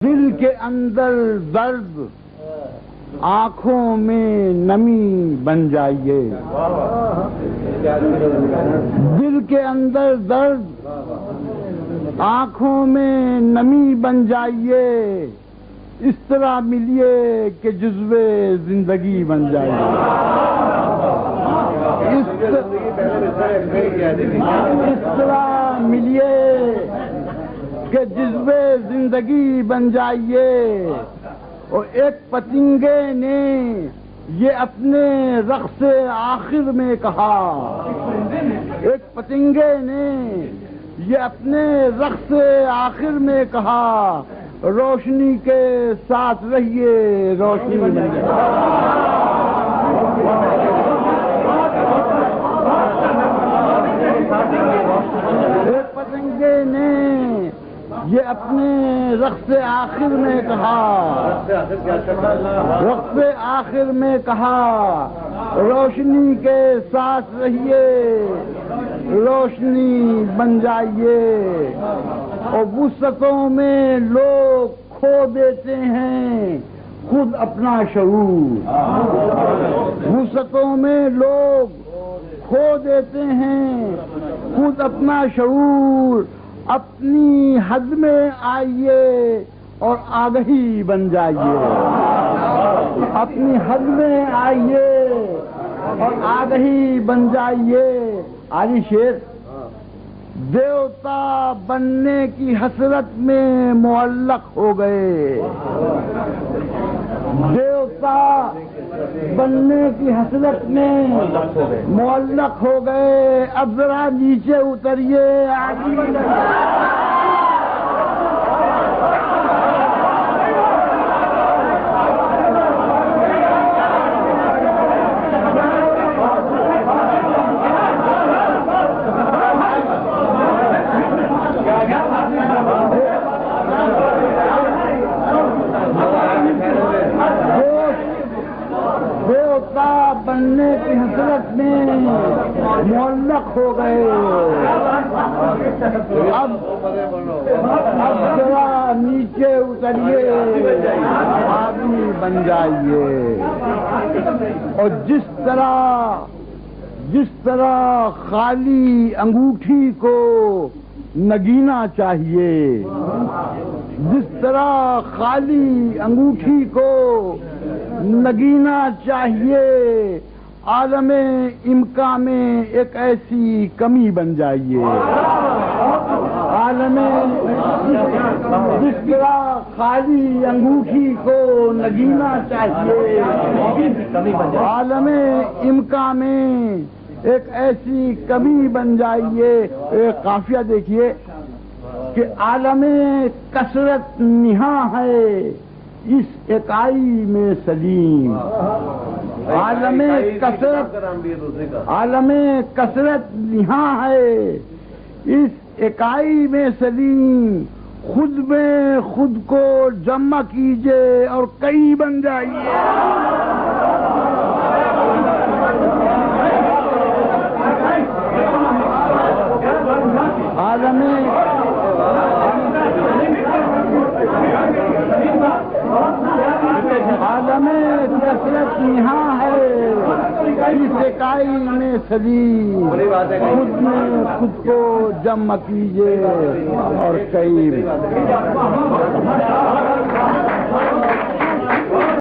دل کے اندر درد آنکھوں میں نمی بن جائیے، دل کے اندر درد آنکھوں میں نمی بن جائیے، اس طرح ملیے کہ جزو زندگی بن جائیے، اس طرح ملیے کہ جزو زندگی بن جائیے۔ اور ایک پتنگے نے یہ اپنے رقص آخر میں کہا، ایک پتنگے نے یہ اپنے رقص آخر میں کہا، روشنی کے ساتھ رہیے روشنی میں۔ ایک پتنگے نے یہ اپنے رقص آخر میں کہا، رقص آخر میں کہا، روشنی کے ساتھ رہیے روشنی بن جائیے۔ اور وسعتوں میں لوگ کھو دیتے ہیں خود اپنا شعور، وسعتوں میں لوگ کھو دیتے ہیں خود اپنا شعور۔ اپنی حد میں آئیے اور آگہی بن جائیے، اپنی حد میں آئیے اور آگہی بن جائیے۔ عالی شیر، دیوتا بننے کی حسرت میں معلق ہو گئے، دیوتا بننے کی حسرت میں معلق ہو گئے۔ اب ذرا نیچے اتریے، بننے کی حسرت میں معلق ہو گئے۔ اب ذرا نیچے اتریے، آدمی بن جائیے۔ اور جس طرح خالی انگوٹھی کو نگینا چاہیے، جس طرح خالی انگوٹھی کو نگینا چاہیے، عالم امکان میں ایک ایسی کمی بن جائیے۔ عالم جس طرح خالی انگوٹھی کو نگینا چاہیے، عالم امکان میں ایک ایسی کمی بن جائیے۔ ایک قافیہ دیکھیے کہ عالم کثرت نہاں ہے اس اکائی میں سلیم، عالم کثرت نہاں ہے اس اکائی میں سلیم۔ خود میں خود کو جمع کیجئے اور کئی بن جائیے۔ عالم کثرت یہاں ہے اس اکائی میں سلیم، خود میں خود کو جمع کیجئے اور کئی